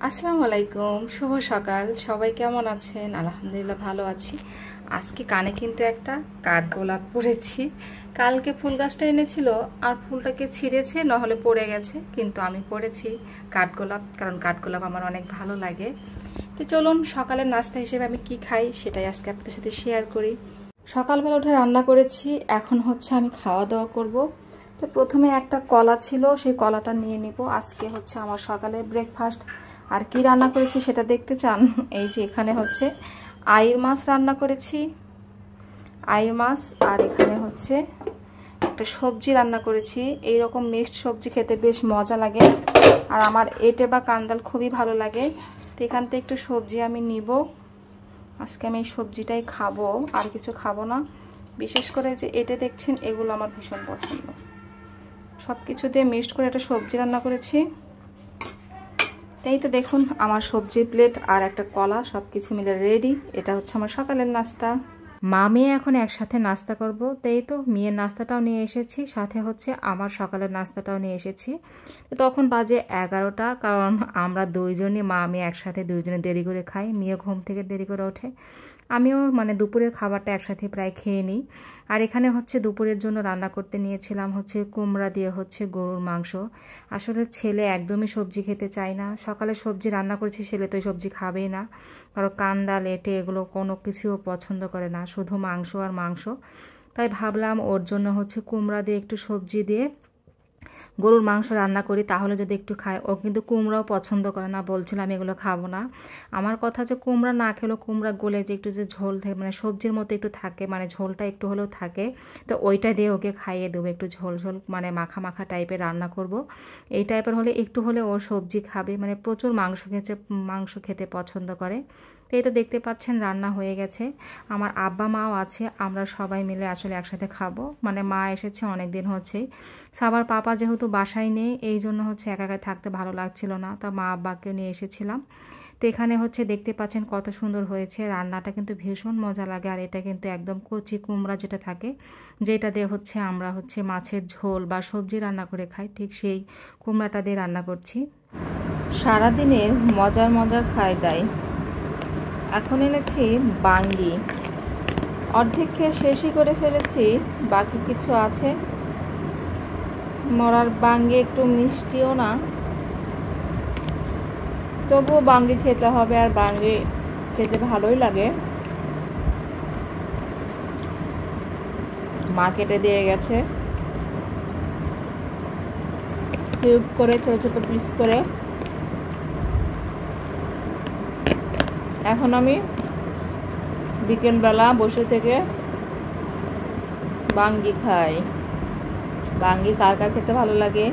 আসসালামু আলাইকুম, শুভ সকাল। সবাই কেমন আছেন? আলহামদুলিল্লাহ ভালো আছি। আজকে কানে কিন্তু একটা কাঠগোলাপ পরেছি। কালকে ফুল গাছটা এনেছিল আর ফুলটাকে ছিঁড়েছে, নহলে পড়ে গেছে, কিন্তু আমি পরেছি কাঠগোলাপ, কারণ কাঠগোলাপ আমার অনেক ভালো লাগে। তো চলুন সকালের নাস্তা হিসেবে আমি কি খাই সেটাই আজকে আপনাদের সাথে শেয়ার করি। সকালবেলা উঠে রান্না করেছি, এখন হচ্ছে আমি খাওয়া দাওয়া করব। তো প্রথমে একটা কলা ছিল, সেই কলাটা নিয়ে নিব। আজকে হচ্ছে আমার সকালে ব্রেকফাস্ট। আর কি রান্না করেছি সেটা দেখতে চান? এই যে এখানে হচ্ছে আইর মাছ রান্না করেছি, আইর মাছ। আর এখানে হচ্ছে একটা সবজি রান্না করেছি। এইরকম মিক্সড সবজি খেতে বেশ মজা লাগে, আর আমার এঁটে বা কান্দাল খুবই ভালো লাগে। তো এখান থেকে একটু সবজি আমি নিব। আজকে আমি এই সবজিটাই খাবো, আর কিছু খাবো না। বিশেষ করে যে এঁটে দেখছেন, এগুলো আমার ভীষণ পছন্দ। সব কিছু দিয়ে মিক্সড করে একটা সবজি রান্না করেছি। তাই তো দেখুন, আমার সবজির প্লেট আর একটা কলা সব কিছু মিলে রেডি। এটা হচ্ছে আমার সকালের নাস্তা। মা মেয়ে এখন একসাথে নাস্তা করব। তাই তো মেয়ের নাস্তাটাও নিয়ে এসেছি, সাথে হচ্ছে আমার সকালের নাস্তাটাও নিয়ে এসেছি। তো তখন বাজে 11টা, কারণ আমরা দুইজনই, মা মেয়ে একসাথে দুইজনে দেরি করে খাই। মেয়ে ঘুম থেকে দেরি করে ওঠে, আমিও মানে দুপুরের খাবারটা একসাথে প্রায় খেয়ে নিই। আর এখানে হচ্ছে দুপুরের জন্য রান্না করতে নিয়েছিলাম হচ্ছে কুমড়া দিয়ে হচ্ছে গরুর মাংস। আসলে ছেলে একদমই সবজি খেতে চায় না। সকালে সবজি রান্না করেছি, ছেলে তো সবজি খাবেই না, কারণ কান্দা লেটে এগুলো কোনো কিছুও পছন্দ করে না, শুধু মাংস আর মাংস। তাই ভাবলাম ওর জন্য হচ্ছে কুমড়া দিয়ে একটু সবজি দিয়ে গরুর মাংস রান্না করি, তাহলে যদি একটু খায়। ও কিন্তু কুমড়াও পছন্দ করে না, বলছিল আমি এগুলো খাবো না। আমার কথা যে কুমড়া না খেলেও কুমড়া গলে যে একটু যে ঝোল থাকে, মানে সবজির মতো একটু থাকে, মানে ঝোলটা একটু হলেও থাকে, তো ওইটা দিয়ে ওকে খাইয়ে দেবো। একটু ঝোল ঝোল মানে মাখা মাখা টাইপের রান্না করব। এই টাইপের হলে একটু হলে ও সবজি খাবে, মানে প্রচুর মাংস খেতে পছন্দ করে। তো এই তো দেখতে পাচ্ছেন রান্না হয়ে গেছে। আমার আব্বা মাও আছে, আমরা সবাই মিলে আসলে একসাথে খাবো। মানে মা এসেছে অনেক দিন হচ্ছেই, সাবার পাপা যেহেতু বাসায় নেই, এই জন্য হচ্ছে একা একা থাকতে ভালো লাগছিল না, তা মা আব্বাকেও নিয়ে এসেছিলাম। তো এখানে হচ্ছে দেখতে পাচ্ছেন কত সুন্দর হয়েছে রান্নাটা, কিন্তু ভীষণ মজা লাগে। আর এটা কিন্তু একদম কচি কুমড়া যেটা থাকে, যেটা দিয়ে হচ্ছে আমরা হচ্ছে মাছের ঝোল বা সবজি রান্না করে খাই, ঠিক সেই কুমড়াটা দিয়ে রান্না করছি। সারাদিনের মজার মজার খাই দাই। এখন এনেছি বাঙ্গি, অর্ধেক খেয়ে শেষই করে ফেলেছি, বাকি কিছু আছে। মরার বাঙ্গি একটু মিষ্টিও না, তবুও বাঙ্গি খেতে হবে, আর বাঙ্গি খেতে ভালোই লাগে। মা কেটে দিয়ে গেছে কিউব করে, ছোট ছোট পিস করে। এখন আমি বিকেলবেলা বসে থেকে বাঙ্গি খাই। বাঙ্গি কার কার খেতে ভালো লাগে